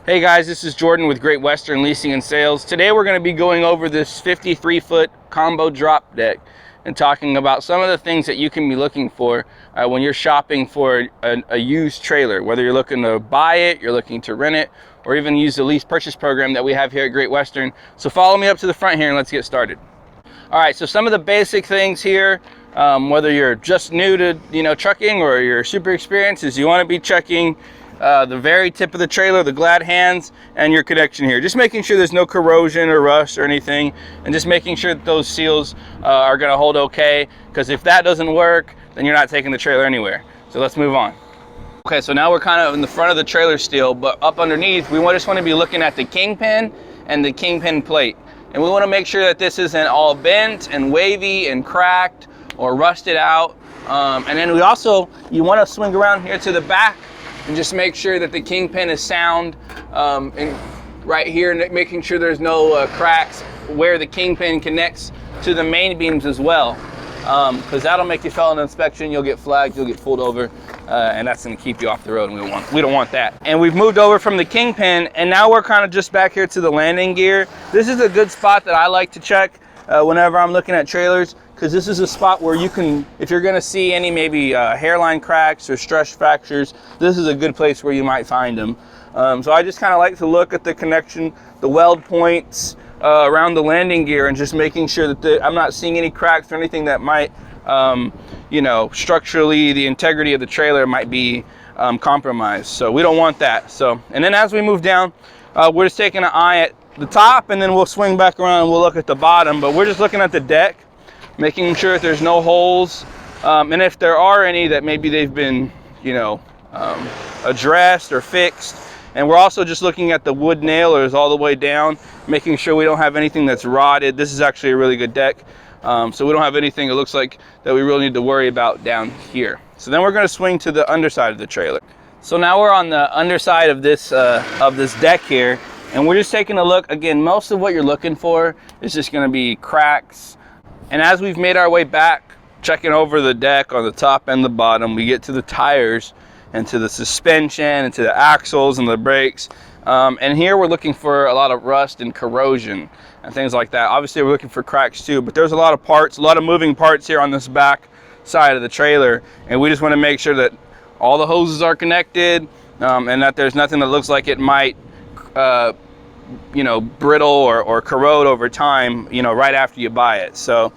Hey guys, this is Jordan with Great Western Leasing and Sales. Today we're going to be going over this 53-foot combo drop deck and talking about some of the things that you can be looking for when you're shopping for a used trailer, whether you're looking to buy it, you're looking to rent it, or even use the lease purchase program that we have here at Great Western. So follow me up to the front here and let's get started. All right, so some of the basic things here, whether you're just new to trucking or you're super experienced, is you want to be checking the very tip of the trailer, the glad hands, and your connection here. Just making sure there's no corrosion or rust or anything, and just making sure that those seals are going to hold okay, because if that doesn't work, then you're not taking the trailer anywhere. So let's move on. Okay, so now we're kind of in the front of the trailer still, but up underneath, we just want to be looking at the Kingpin and the Kingpin plate. And we want to make sure that this isn't all bent and wavy and cracked or rusted out. And then you want to swing around here to the back and just make sure that the Kingpin is sound, and right here, and making sure there's no cracks where the Kingpin connects to the main beams as well, because that'll make you fail an inspection. You'll get flagged, you'll get pulled over, and that's going to keep you off the road, and we don't want that. And we've moved over from the Kingpin, and now we're kind of just back here to the landing gear. This is a good spot that I like to check whenever I'm looking at trailers, because this is a spot where you can, if you're going to see any maybe hairline cracks or stress fractures, this is a good place where you might find them. So I just kind of like to look at the connection, the weld points around the landing gear, and just making sure that I'm not seeing any cracks or anything that might, structurally the integrity of the trailer might be compromised. So we don't want that. So, and then as we move down, we're just taking an eye at the top, and then we'll swing back around and we'll look at the bottom, but we're just looking at the deck, making sure that there's no holes, and if there are any, that maybe they've been addressed or fixed. And we're also just looking at the wood nailers all the way down, making sure we don't have anything that's rotted. This is actually a really good deck, so we don't have anything it looks like that we really need to worry about down here. So then we're going to swing to the underside of the trailer. So now we're on the underside of this deck here, and we're just taking a look. Again, most of what you're looking for is just going to be cracks. And as we've made our way back, checking over the deck on the top and the bottom, we get to the tires and to the suspension and to the axles and the brakes. And here we're looking for a lot of rust and corrosion and things like that. Obviously we're looking for cracks too, but there's a lot of parts, a lot of moving parts here on this back side of the trailer. And we just want to make sure that all the hoses are connected, and that there's nothing that looks like it might brittle or corrode over time, right after you buy it. So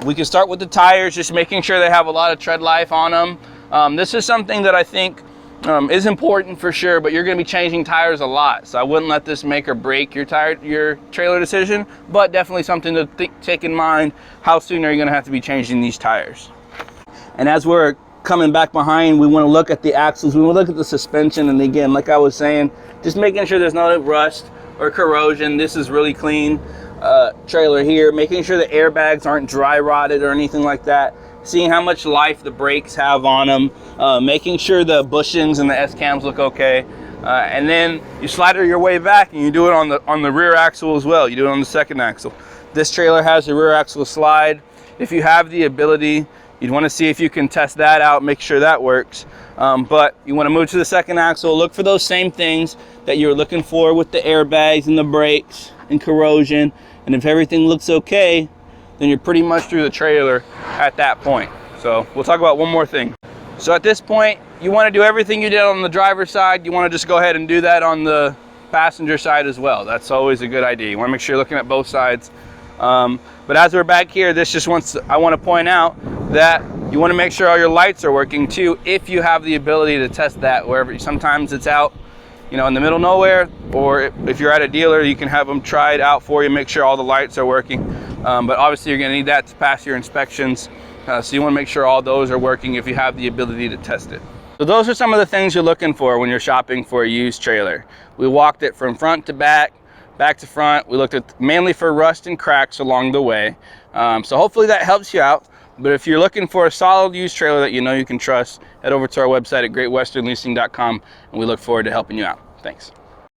we can start with the tires, just making sure they have a lot of tread life on them. This is something that I think is important for sure, but you're going to be changing tires a lot, so I wouldn't let this make or break your trailer decision, but definitely something to take in mind. How soon are you going to have to be changing these tires? And as we're coming back behind, we want to look at the axles, we want to look at the suspension, and again, like I was saying, just making sure there's no rust or corrosion. This is really clean trailer here, making sure the airbags aren't dry rotted or anything like that, seeing how much life the brakes have on them, making sure the bushings and the S-cams look okay, and then you slider your way back and you do it on the rear axle as well. You do it on the second axle. This trailer has a rear axle slide. If you have the ability, you'd want to see if you can test that out, make sure that works. But you want to move to the second axle, look for those same things that you're looking for with the airbags and the brakes and corrosion. And if everything looks okay, then you're pretty much through the trailer at that point. So we'll talk about one more thing. So at this point, you want to do everything you did on the driver's side. You want to just go ahead and do that on the passenger side as well. That's always a good idea. You want to make sure you're looking at both sides. But as we're back here, I want to point out that you want to make sure all your lights are working too, if you have the ability to test that wherever. Sometimes it's out, in the middle of nowhere, or if you're at a dealer, you can have them try it out for you, make sure all the lights are working. But obviously you're going to need that to pass your inspections. So you want to make sure all those are working if you have the ability to test it. So those are some of the things you're looking for when you're shopping for a used trailer. We walked it from front to back to front. We looked at mainly for rust and cracks along the way. So hopefully that helps you out. But if you're looking for a solid used trailer that you can trust, head over to our website at greatwesternleasing.com, and we look forward to helping you out. Thanks.